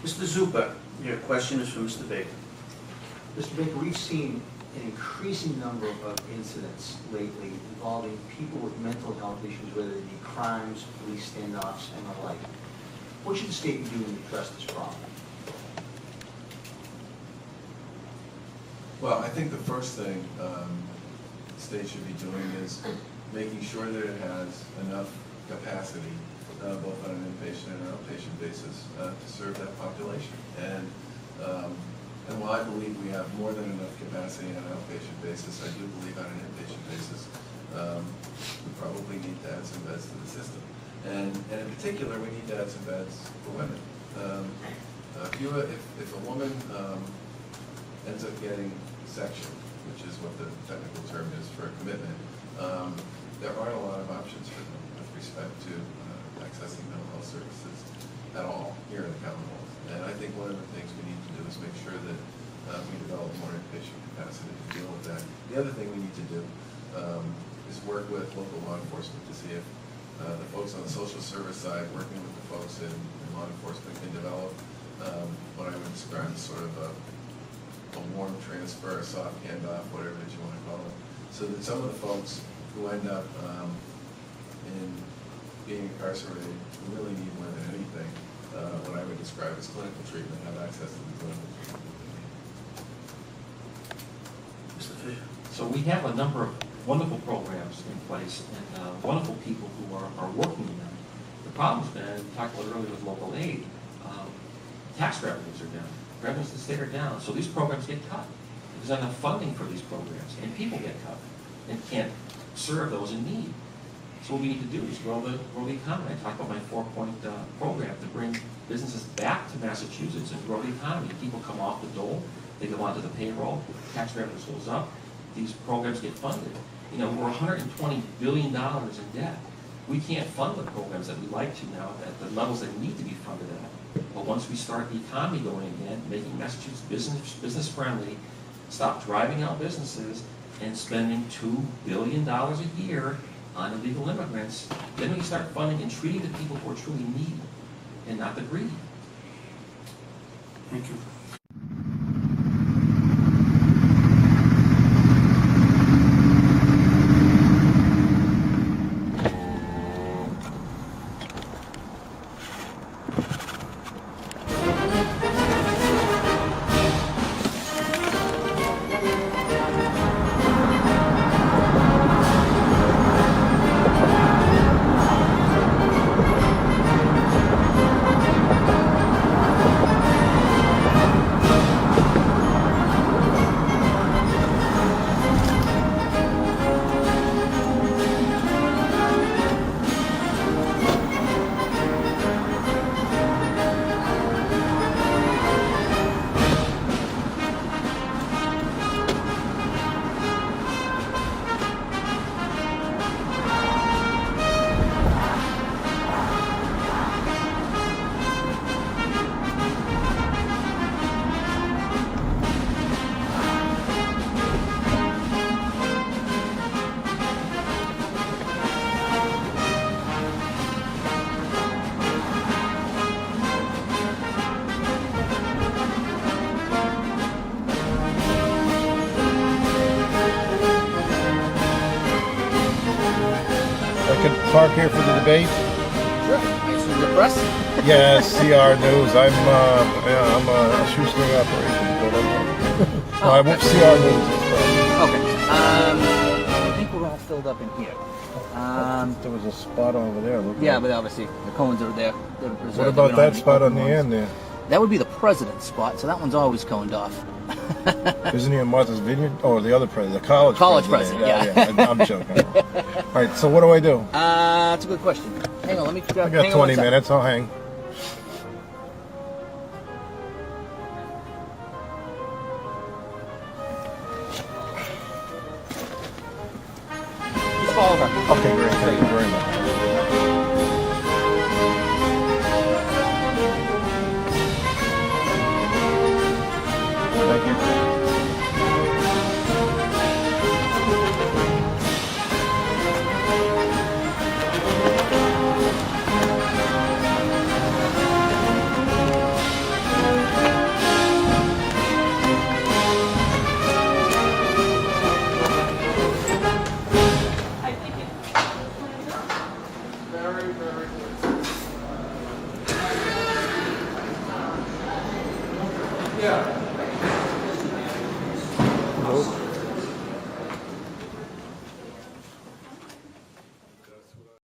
Mr. Zupa, your question is for Mr. Baker. Mr. Baker, we've seen an increasing number of incidents lately involving people with mental health issues, whether they be crimes, police standoffs, and the like. What should the state be doing to address this problem? Well, I think the first thing the state should be doing is making sure that it has enough capacity, both on an inpatient and an outpatient basis, to serve that population. And while I believe we have more than enough capacity on an outpatient basis, I do believe on an inpatient basis, we probably need to add some beds to the system. And in particular, we need to add some beds for women. If a woman ends up getting section, which is what the technical term is for a commitment, there aren't a lot of options for them with respect to accessing mental health services at all here in the Commonwealth. And I think one of the things we need to do is make sure that we develop more inpatient capacity to deal with that. The other thing we need to do is work with local law enforcement to see if the folks on the social service side, working with the folks in law enforcement, can develop what I would describe as sort of a warm transfer, a soft handoff, whatever it is you want to call it, so that some of the folks who end up in being incarcerated who really need more than anything what I would describe as clinical treatment, have access to the clinical treatment. Mr. Fisher? So we have a number of wonderful programs in place and wonderful people who are working in them. The problem's been, we talked about it earlier with local aid, tax revenues are down. Revenues to the state are down, so these programs get cut. There's not enough funding for these programs, and people get cut and can't serve those in need. So what we need to do is grow the economy. I talked about my 4-point program to bring businesses back to Massachusetts and grow the economy. People come off the dole, they go onto the payroll, tax revenues goes up, these programs get funded. You know, we're $120 billion in debt. We can't fund the programs that we like to now at the levels that need to be funded at. But once we start the economy going again, making Massachusetts business friendly, stop driving out businesses and spending $2 billion a year on illegal immigrants, then we can start funding and treating the people who are truly needy and not the greedy. Thank you. Park here for the debate. Sure. I assume the press? Yeah, CR News. I'm a shoestring operation. No, I won't CR News. Okay. I think we're all filled up in here. There was a spot over there. Yeah, but obviously the cones are there. What about that spot on the end there? That would be the president's spot, so that one's always coned off. Isn't he in Martha's Vineyard? Oh, the other president, the college president. Yeah. I'm joking. All right, so what do I do? That's a good question. Hang on, let me grab. I got 20 minutes. I'll hang. Just follow her. Okay, great. Thank you very much. Thank you. Nope.